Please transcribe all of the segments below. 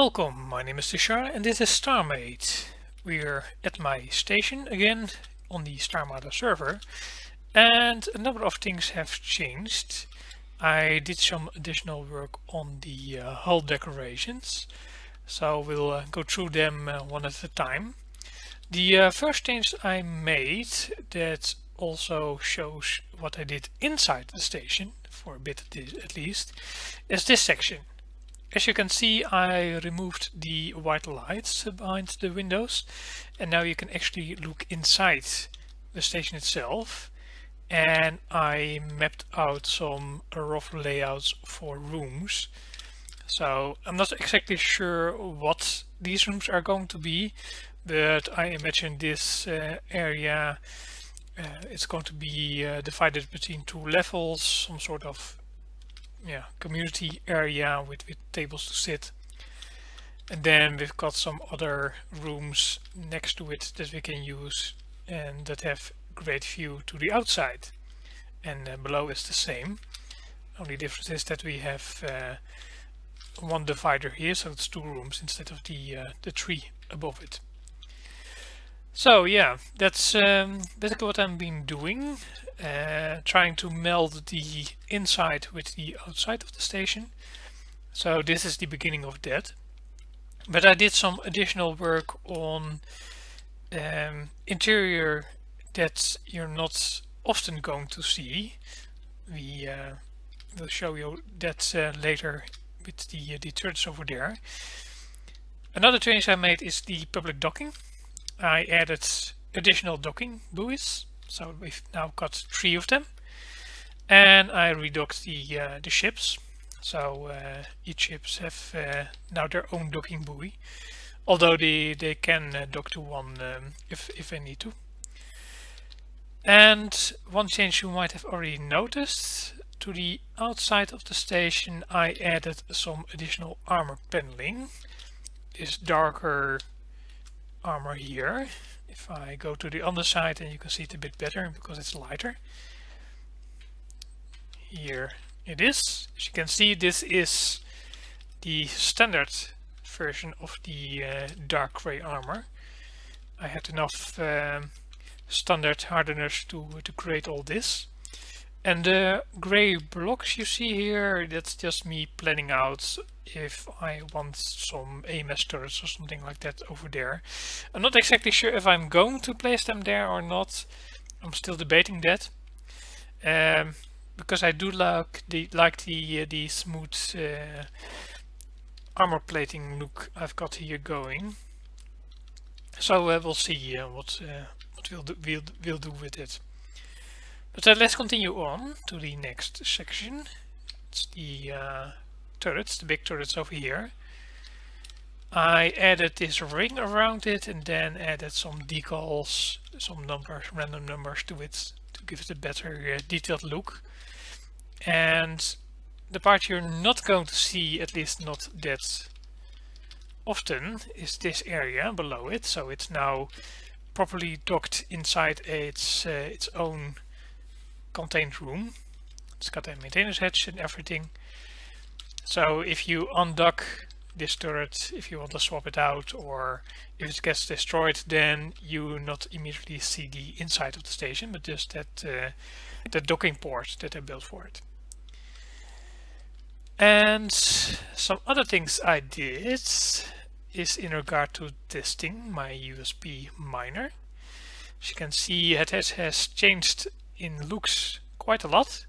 Welcome, my name is Tushar and this is StarMade. We're at my station again on the Starmada server, and a number of things have changed. I did some additional work on the hull decorations, so we'll go through them one at a time. The first change I made that also shows what I did inside the station, for a bit at least, is this section. As you can see, I removed the white lights behind the windows, and now you can actually look inside the station itself, and I mapped out some rough layouts for rooms. So I'm not exactly sure what these rooms are going to be, but I imagine this area it's going to be divided between two levels, some sort of community area with tables to sit, and then we've got some other rooms next to it that we can use and that have great view to the outside, and below is the same. Only difference is that we have one divider here, so it's two rooms instead of the three above it. So yeah, that's basically what I've been doing, trying to meld the inside with the outside of the station. So this is the beginning of that. But I did some additional work on interior that you're not often going to see. We will show you that later with the turrets over there. Another change I made is the public docking. I added additional docking buoys, so we've now got 3 of them, and I redocked the ships, so each ships have now their own docking buoy, although they can dock to one if they need to. And one change you might have already noticed, to the outside of the station I added some additional armor paneling. This darker armor here. If I go to the underside, and you can see it a bit better because it's lighter. Here it is. As you can see, this is the standard version of the dark gray armor. I had enough standard hardeners to create all this. And the gray blocks you see here, that's just me planning out if I want some AMS turrets or something like that over there. I'm not exactly sure if I'm going to place them there or not. I'm still debating that. Because I do like the smooth armor plating look I've got here going. So we'll see what we'll do with it. But let's continue on to the next section. It's the turrets, the big turrets over here. I added this ring around it and then added some decals, some numbers, random numbers to it to give it a better detailed look. And the part you're not going to see, at least not that often, is this area below it. So it's now properly docked inside its own contained room. It's got a maintenance hatch and everything. So if you undock this turret, if you want to swap it out, or if it gets destroyed, then you not immediately see the inside of the station, but just that docking port that I built for it. And some other things I did is in regard to testing my USB miner. As you can see, it has changed in looks quite a lot.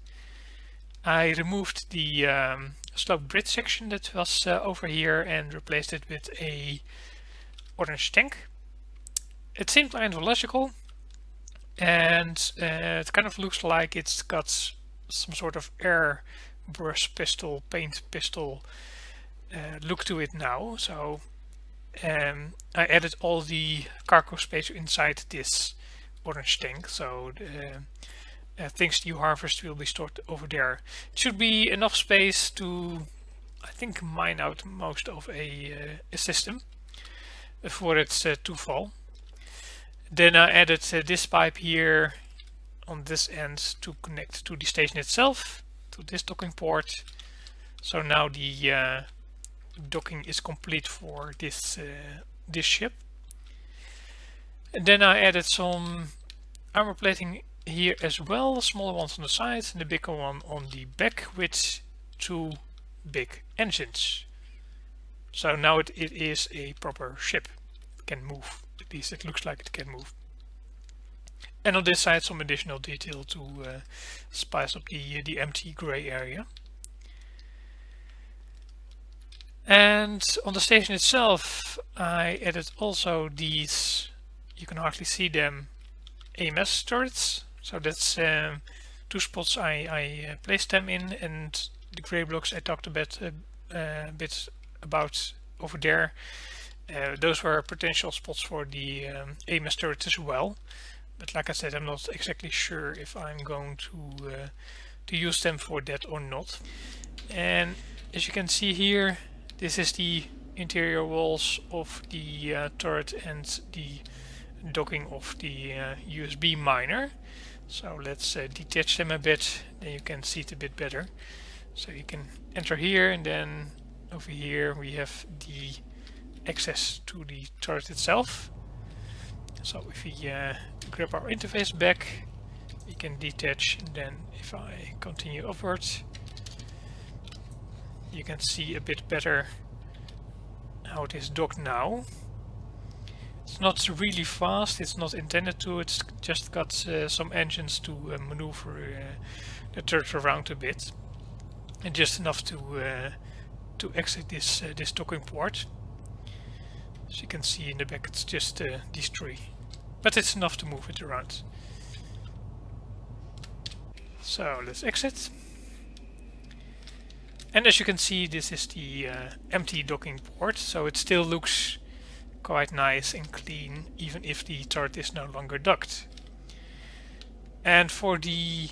I removed the sloped bridge section that was over here and replaced it with a orange tank. It seemed kind of logical, and it kind of looks like it's got some sort of airbrush pistol, paint pistol look to it now. So I added all the cargo space inside this orange tank, so things you harvest will be stored over there. It should be enough space to, I think, mine out most of a system before it's too full. Then I added this pipe here on this end to connect to the station itself, to this docking port. So now the docking is complete for this this ship. And then I added some armor plating here as well, smaller ones on the sides and the bigger one on the back with 2 big engines. So now it is a proper ship. It can move, at least it looks like it can move. And on this side some additional detail to spice up the empty grey area. And on the station itself I added also these, you can hardly see them, AMS turrets. So that's 2 spots I placed them in, and the grey blocks I talked a bit about over there. Those were potential spots for the AMS turrets as well. But like I said, I'm not exactly sure if I'm going to use them for that or not. And as you can see here, this is the interior walls of the turret and the docking of the USB miner. So let's detach them a bit, then you can see it a bit better. So you can enter here, and then over here we have the access to the turret itself. So if we grab our interface back, we can detach, and then if I continue upwards, you can see a bit better how it is docked now. It's not really fast, it's not intended to, it's just got some engines to maneuver the turret around a bit, and just enough to exit this docking port. As you can see in the back, it's just these 3, but it's enough to move it around. So let's exit. And as you can see, this is the empty docking port, so it still looks quite nice and clean, even if the turret is no longer docked. And for the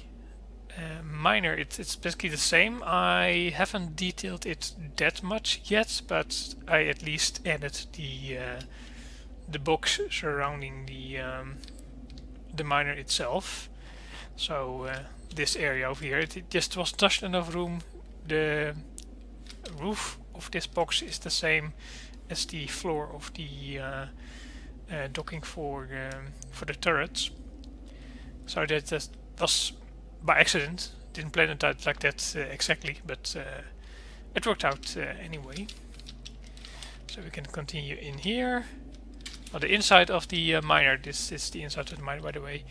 miner, it's basically the same. I haven't detailed it that much yet, but I at least added the box surrounding the miner itself. So this area over here, it just was just enough room. The roof of this box is the same as the floor of the docking for the turrets. So that was by accident. Didn't plan it out like that exactly, but it worked out anyway. So we can continue in here. Well, the inside of the miner, this is the inside of the miner, by the way,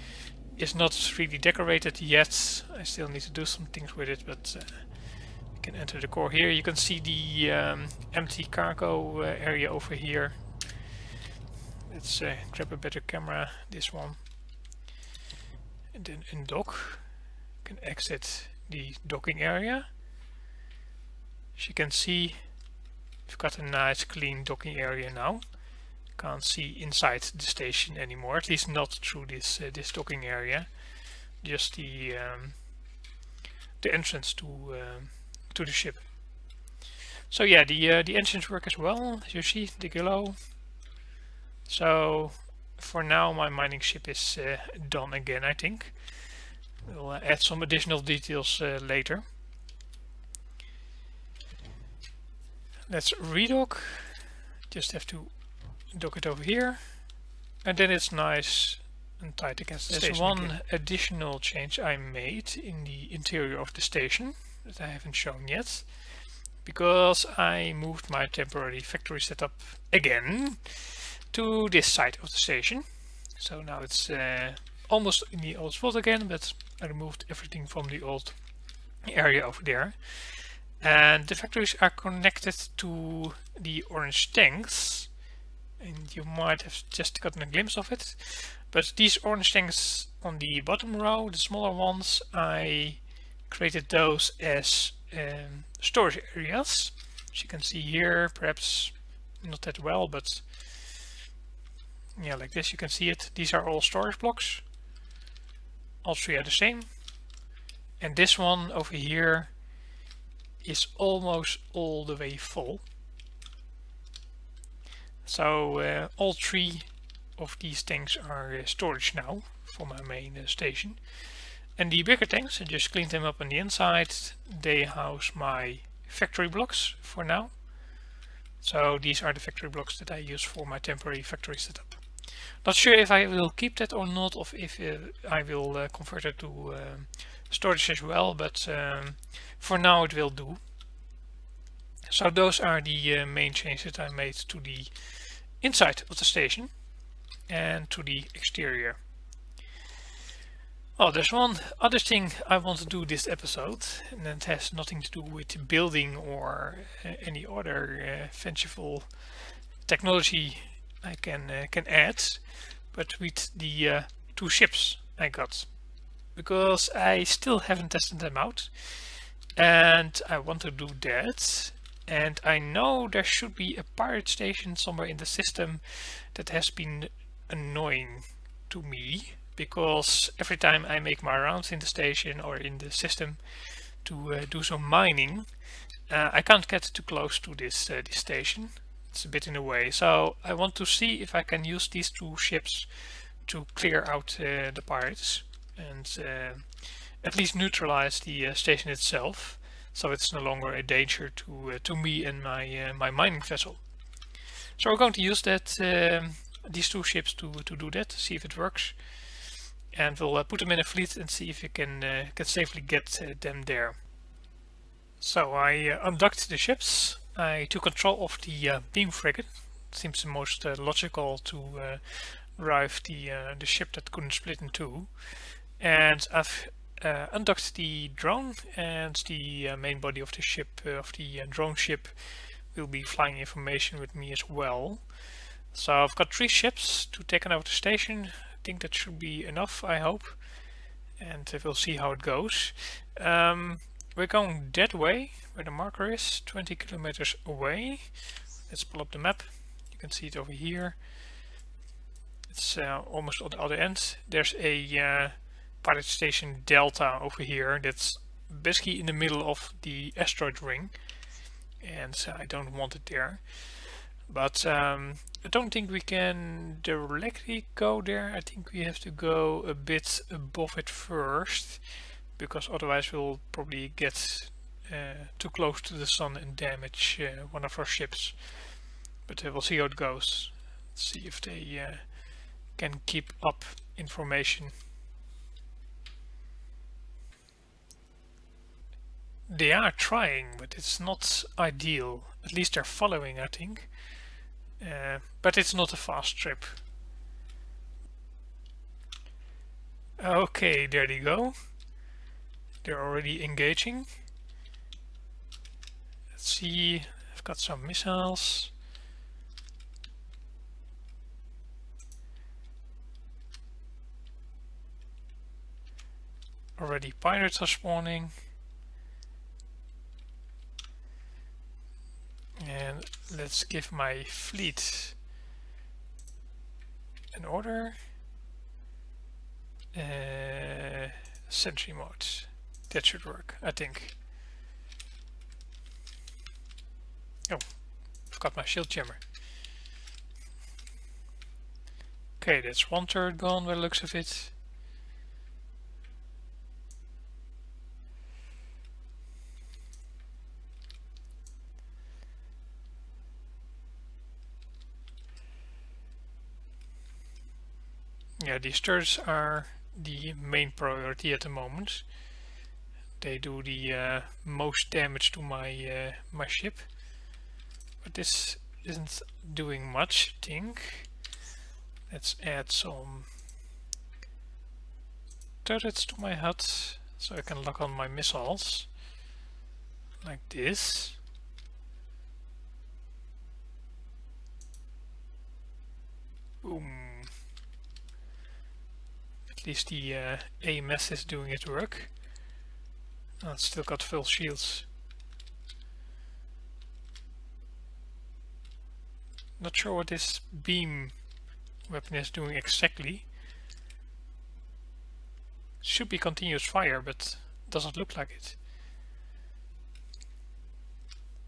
is not really decorated yet. I still need to do some things with it, but you can enter the core here. You can see the empty cargo area over here. Let's grab a better camera, this one, and then undock. You can exit the docking area. As you can see, we've got a nice clean docking area now. Can't see inside the station anymore, at least not through this this docking area. Just the entrance to the ship. So yeah, the engines work as well, as you see, the glow. So for now, my mining ship is done again, I think. We'll add some additional details later. Let's redock. Just have to dock it over here, and then it's nice and tight against the station. There's one additional change I made in the interior of the station that I haven't shown yet, because I moved my temporary factory setup again to this side of the station. So now it's almost in the old spot again, but I removed everything from the old area over there. And the factories are connected to the orange tanks, and you might have just gotten a glimpse of it. But these orange tanks on the bottom row, the smaller ones, I created those as storage areas. As you can see here, perhaps not that well, but yeah, like this you can see it. These are all storage blocks. All 3 are the same. And this one over here is almost all the way full. So all 3 of these tanks are storage now for my main station. And the bigger tanks, I just cleaned them up on the inside. They house my factory blocks for now. So these are the factory blocks that I use for my temporary factory setup. Not sure if I will keep that or not, or if I will convert it to storage as well, but for now it will do. So those are the main changes that I made to the inside of the station and to the exterior. Oh, there's one other thing I want to do this episode, and it has nothing to do with building or any other fanciful technology I can add, but with the 2 ships I got, because I still haven't tested them out, and I want to do that. And I know there should be a pirate station somewhere in the system that has been annoying to me, because every time I make my rounds in the station or in the system to do some mining, I can't get too close to this station. It's a bit in the way. So I want to see if I can use these 2 ships to clear out the pirates and at least neutralize the station itself, so it's no longer a danger to me and my mining vessel. So we're going to use that these 2 ships to do that, see if it works, and we'll put them in a fleet and see if we can safely get them there. So I undocked the ships. I took control of the beam frigate. It seems the most logical to drive the ship that couldn't split in 2. And I've undocked the drone, and the main body of the ship, of the drone ship, will be flying information with me as well. So I've got 3 ships to take out the station. I think that should be enough, I hope, and we'll see how it goes. We're going that way, where the marker is, 20 kilometers away. Let's pull up the map. You can see it over here. It's almost at the other end. There's a pirate station Delta over here that's basically in the middle of the asteroid ring, and I don't want it there. But I don't think we can directly go there. I think we have to go a bit above it first, because otherwise we'll probably get too close to the sun and damage one of our ships. But we'll see how it goes. Let's see if they can keep up information. They are trying, but it's not ideal. At least they're following, I think. But it's not a fast trip. Okay, there they go. They're already engaging. Let's see, I've got some missiles. Already pirates are spawning. And let's give my fleet an order. Sentry mode. That should work, I think. Oh, forgot my shield jammer. Okay, that's 1 turret gone by the looks of it. Yeah, these turrets are the main priority at the moment. They do the most damage to my my ship, but this isn't doing much, I think. Let's add some turrets to my hut so I can lock on my missiles like this. Boom. At least the AMS is doing its work. Oh, it's still got full shields. Not sure what this beam weapon is doing exactly. Should be continuous fire, but doesn't look like it.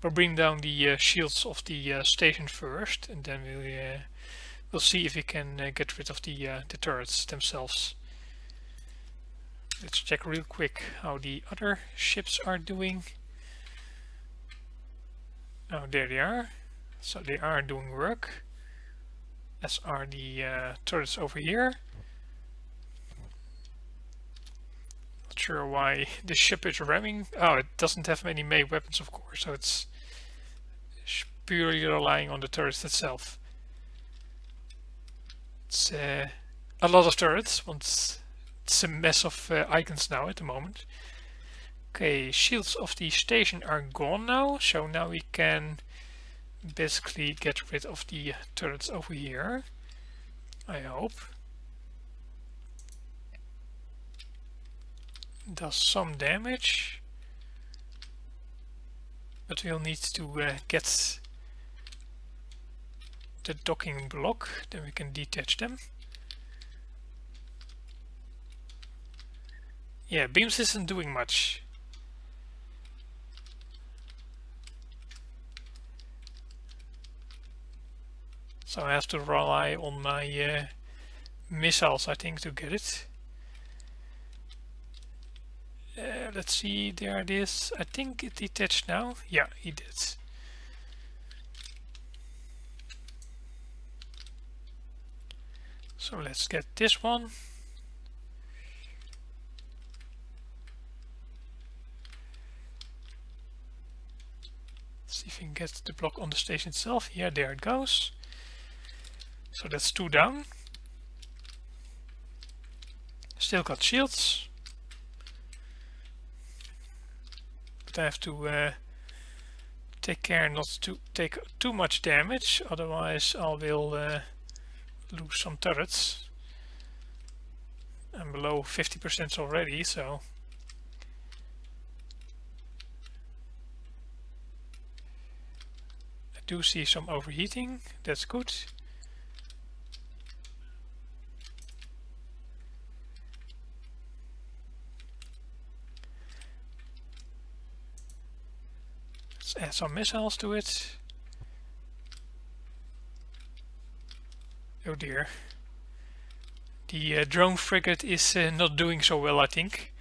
We'll bring down the shields of the station first, and then we'll see if we can get rid of the turrets themselves. Let's check real quick how the other ships are doing. Oh, there they are. So they are doing work, as are the turrets over here. Not sure why the ship is ramming. Oh, it doesn't have many made weapons, of course, so it's purely relying on the turrets itself. It's a lot of turrets, once it's a mess of icons now at the moment. Okay, shields of the station are gone now, so now we can basically get rid of the turrets over here, I hope. Does some damage, but we'll need to get the docking block, then we can detach them. Yeah, beams isn't doing much. So I have to rely on my missiles, I think, to get it. Let's see, there it is. I think it detached now. Yeah, it did. So let's get this one. See if we can get the block on the station itself. Yeah, there it goes. So that's 2 down. Still got shields. But I have to take care not to take too much damage, otherwise I will lose some turrets. I'm below 50% already, so I do see some overheating. That's good. Let's add some missiles to it. Oh dear. The drone frigate is not doing so well, I think.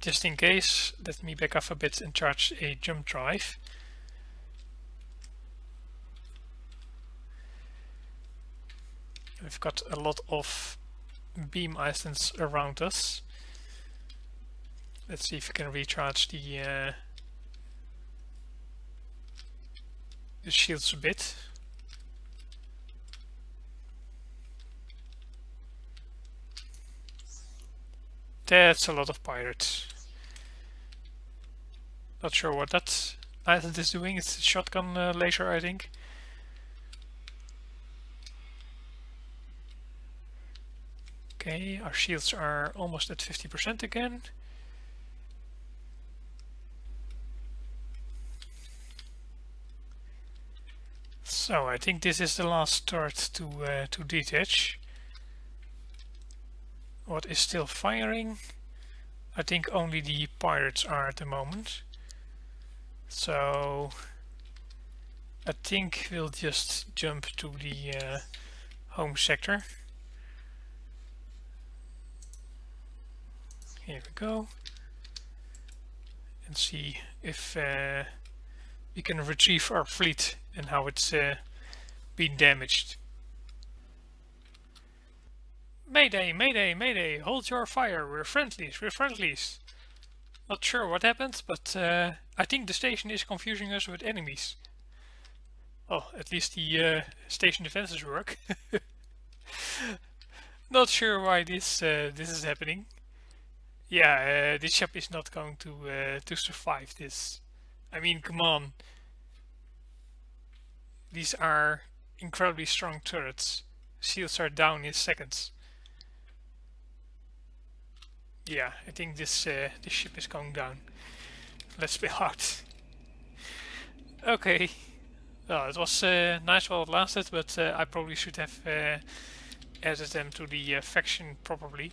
Just in case, let me back up a bit and charge a jump drive. We've got a lot of beam islands around us. Let's see if we can recharge the shields a bit. That's a lot of pirates. Not sure what that island is doing. It's a shotgun laser, I think. Okay, our shields are almost at 50% again. So I think this is the last turret to detach. What is still firing? I think only the pirates are at the moment. So I think we'll just jump to the home sector. Here we go. And see if we can retrieve our fleet and how it's been damaged. Mayday, mayday, mayday, hold your fire, we're friendlies, we're friendlies. Not sure what happened, but I think the station is confusing us with enemies. Oh, at least the station defenses work. Not sure why this is happening. Yeah, this ship is not going to survive this. I mean, come on. These are incredibly strong turrets. Shields are down in seconds. Yeah, I think this ship is going down. Let's bail out. Okay. Well, it was nice while it lasted, but I probably should have added them to the faction properly.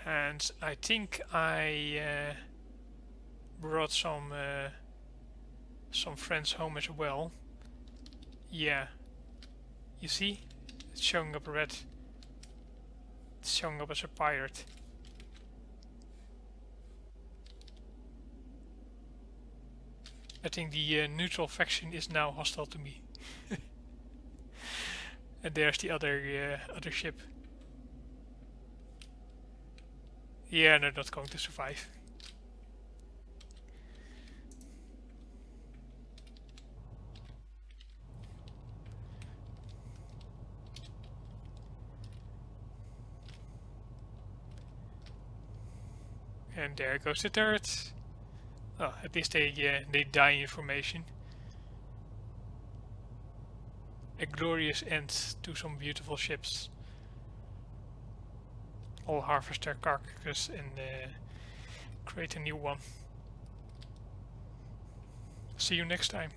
And I think I brought some friends home as well. Yeah, you see, it's showing up red. It's showing up as a pirate. I think the neutral faction is now hostile to me. And there's the other ship. Yeah, they're not going to survive. And there goes the turret. Oh, at least they die in formation. A glorious end to some beautiful ships. I'll harvest their carcass and create a new one. See you next time.